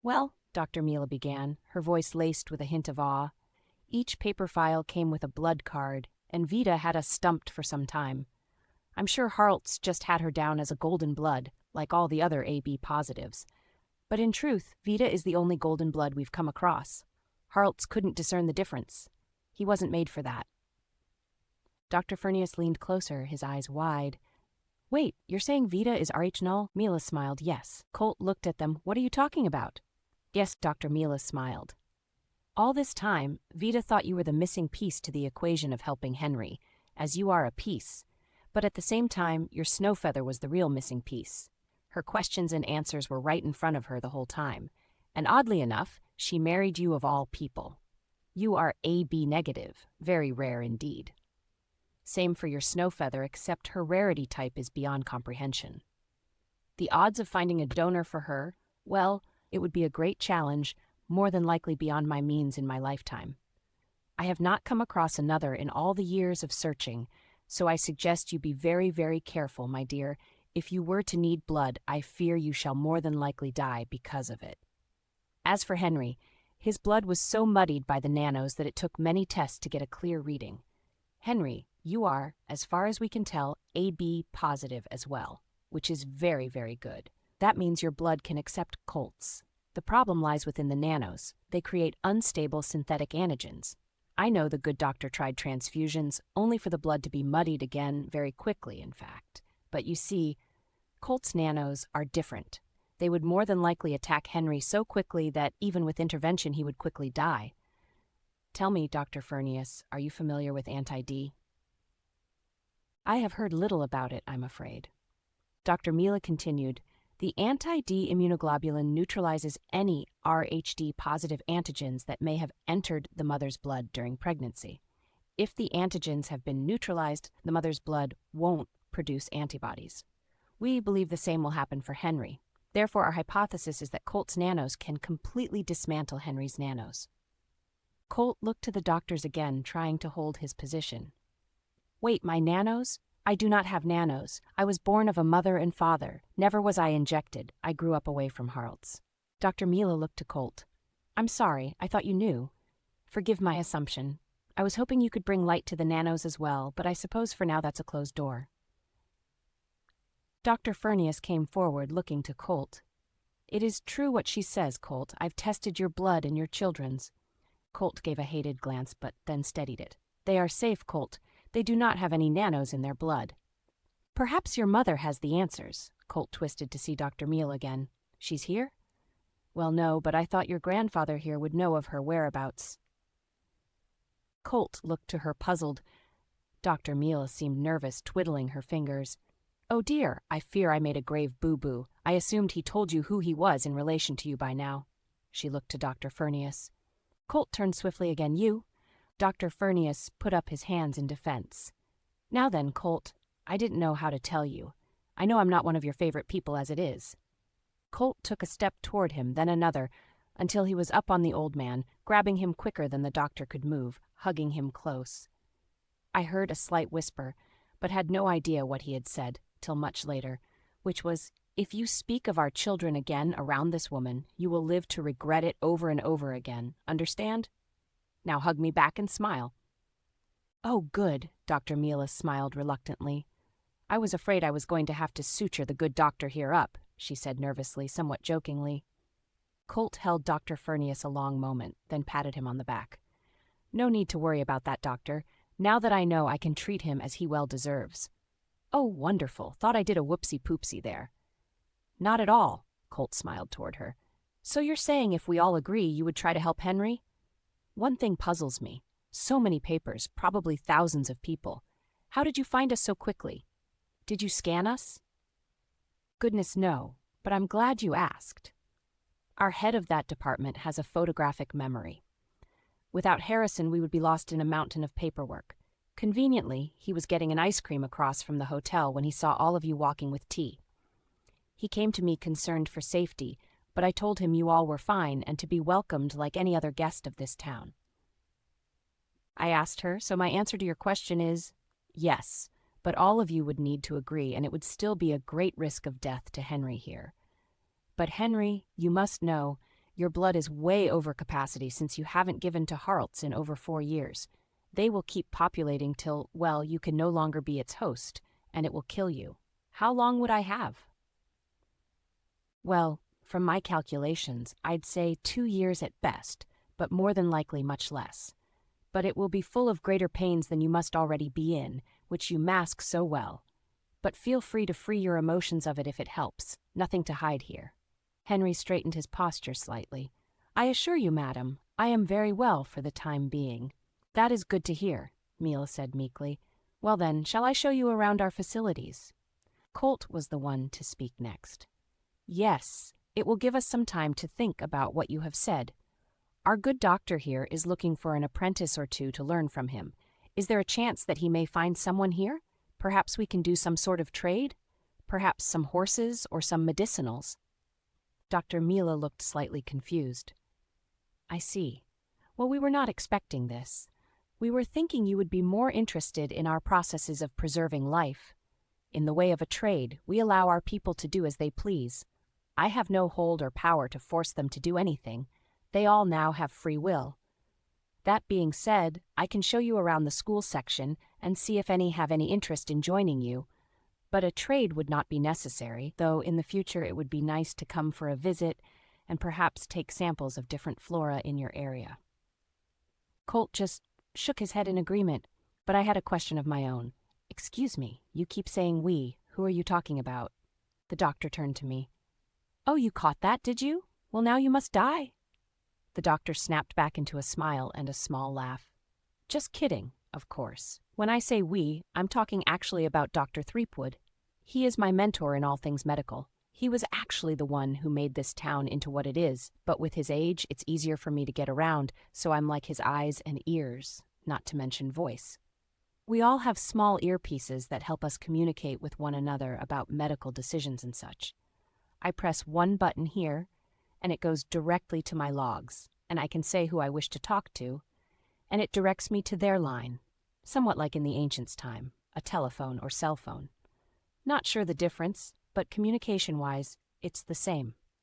Well, Dr. Mila began, her voice laced with a hint of awe. Each paper file came with a blood card, and Vita had us stumped for some time. I'm sure Hartz just had her down as a golden blood, like all the other AB positives. But in truth, Vita is the only golden blood we've come across. Hartz couldn't discern the difference. He wasn't made for that. Dr. Furnius leaned closer, his eyes wide. Wait, you're saying Vita is Rh null? Mila smiled, yes. Colt looked at them. What are you talking about? Yes, Dr. Mila smiled. All this time, Vita thought you were the missing piece to the equation of helping Henry, as you are a piece. But at the same time, your Snowfeather was the real missing piece. Her questions and answers were right in front of her the whole time. And oddly enough, she married you of all people. You are AB negative, very rare indeed. Same for your Snowfeather, except her rarity type is beyond comprehension. The odds of finding a donor for her, well, it would be a great challenge, more than likely beyond my means in my lifetime. I have not come across another in all the years of searching, so I suggest you be very, very careful, my dear. If you were to need blood, I fear you shall more than likely die because of it. As for Henry, his blood was so muddied by the nanos that it took many tests to get a clear reading. Henry, you are, as far as we can tell, AB positive as well, which is very, very good. That means your blood can accept Colt's. The problem lies within the nanos. They create unstable synthetic antigens. I know the good doctor tried transfusions, only for the blood to be muddied again very quickly, in fact. But you see, Colt's nanos are different. They would more than likely attack Henry so quickly that even with intervention he would quickly die. Tell me, Dr. Furnius, are you familiar with anti-D? I have heard little about it, I'm afraid. Dr. Mila continued, the anti-D immunoglobulin neutralizes any Rhd positive antigens that may have entered the mother's blood during pregnancy. If the antigens have been neutralized, the mother's blood won't produce antibodies. We believe the same will happen for Henry. Therefore, our hypothesis is that Colt's nanos can completely dismantle Henry's nanos. Colt looked to the doctors again, trying to hold his position. Wait, my nanos? I do not have nanos. I was born of a mother and father. Never was I injected. I grew up away from Hartz. Dr. Mila looked to Colt. I'm sorry, I thought you knew. Forgive my assumption. I was hoping you could bring light to the nanos as well, but I suppose for now that's a closed door. Dr. Furnius came forward, looking to Colt. It is true what she says, Colt. I've tested your blood and your children's. Colt gave a hated glance, but then steadied it. They are safe, Colt. They do not have any nanos in their blood. Perhaps your mother has the answers. Colt twisted to see Dr. Mila again. She's here? Well, no, but I thought your grandfather here would know of her whereabouts. Colt looked to her puzzled. Dr. Mila seemed nervous, twiddling her fingers. Oh dear, I fear I made a grave boo-boo. I assumed he told you who he was in relation to you by now. She looked to Dr. Furnius. Colt turned swiftly again. You? Dr. Furnius put up his hands in defense. Now then, Colt, I didn't know how to tell you. I know I'm not one of your favorite people as it is. Colt took a step toward him, then another, until he was up on the old man, grabbing him quicker than the doctor could move, hugging him close. I heard a slight whisper, but had no idea what he had said, till much later, which was, if you speak of our children again around this woman, you will live to regret it over and over again. Understand? Now hug me back and smile. Oh, good, Dr. Mila smiled reluctantly. I was afraid I was going to have to suture the good doctor here up, she said nervously, somewhat jokingly. Colt held Dr. Furnius a long moment, then patted him on the back. No need to worry about that, doctor. Now that I know, I can treat him as he well deserves. Oh, wonderful. Thought I did a whoopsie-poopsie there. Not at all, Colt smiled toward her. So you're saying if we all agree, you would try to help Henry? One thing puzzles me. So many papers, probably thousands of people. How did you find us so quickly? Did you scan us? Goodness, no, but I'm glad you asked. Our head of that department has a photographic memory. Without Harrison, we would be lost in a mountain of paperwork. Conveniently, he was getting an ice cream across from the hotel when he saw all of you walking with tea. He came to me concerned for safety, but I told him you all were fine and to be welcomed like any other guest of this town. I asked her, so my answer to your question is yes, but all of you would need to agree, and it would still be a great risk of death to Henry here. But Henry, you must know, Your blood is way over capacity since you haven't given to Harlts in over 4 years. They will keep populating till, well, you can no longer be its host, and it will kill you. How long would I have? Well, from my calculations, I'd say 2 years at best, but more than likely much less. But it will be full of greater pains than you must already be in, which you mask so well. But feel free to free your emotions of it if it helps. Nothing to hide here. Henry straightened his posture slightly. I assure you, madam, I am very well for the time being. That is good to hear, Mila said meekly. Well then, shall I show you around our facilities? Colt was the one to speak next. Yes, it will give us some time to think about what you have said. Our good doctor here is looking for an apprentice or two to learn from him. Is there a chance that he may find someone here? Perhaps we can do some sort of trade? Perhaps some horses or some medicinals? Dr. Mila looked slightly confused. I see. Well, we were not expecting this. We were thinking you would be more interested in our processes of preserving life. In the way of a trade, we allow our people to do as they please. I have no hold or power to force them to do anything. They all now have free will. That being said, I can show you around the school section and see if any have any interest in joining you. But a trade would not be necessary, though in the future it would be nice to come for a visit and perhaps take samples of different flora in your area. Colt just shook his head in agreement, but I had a question of my own. Excuse me, you keep saying we. Who are you talking about? The doctor turned to me. Oh, you caught that, did you? Well, now you must die. The doctor snapped back into a smile and a small laugh. Just kidding, of course. When I say we, I'm talking actually about Dr. Threepwood. He is my mentor in all things medical. He was actually the one who made this town into what it is, but with his age, it's easier for me to get around, so I'm like his eyes and ears, not to mention voice. We all have small earpieces that help us communicate with one another about medical decisions and such. I press one button here, and it goes directly to my logs, and I can say who I wish to talk to, and it directs me to their line, somewhat like in the ancients' time, a telephone or cell phone. Not sure the difference, but communication-wise, it's the same.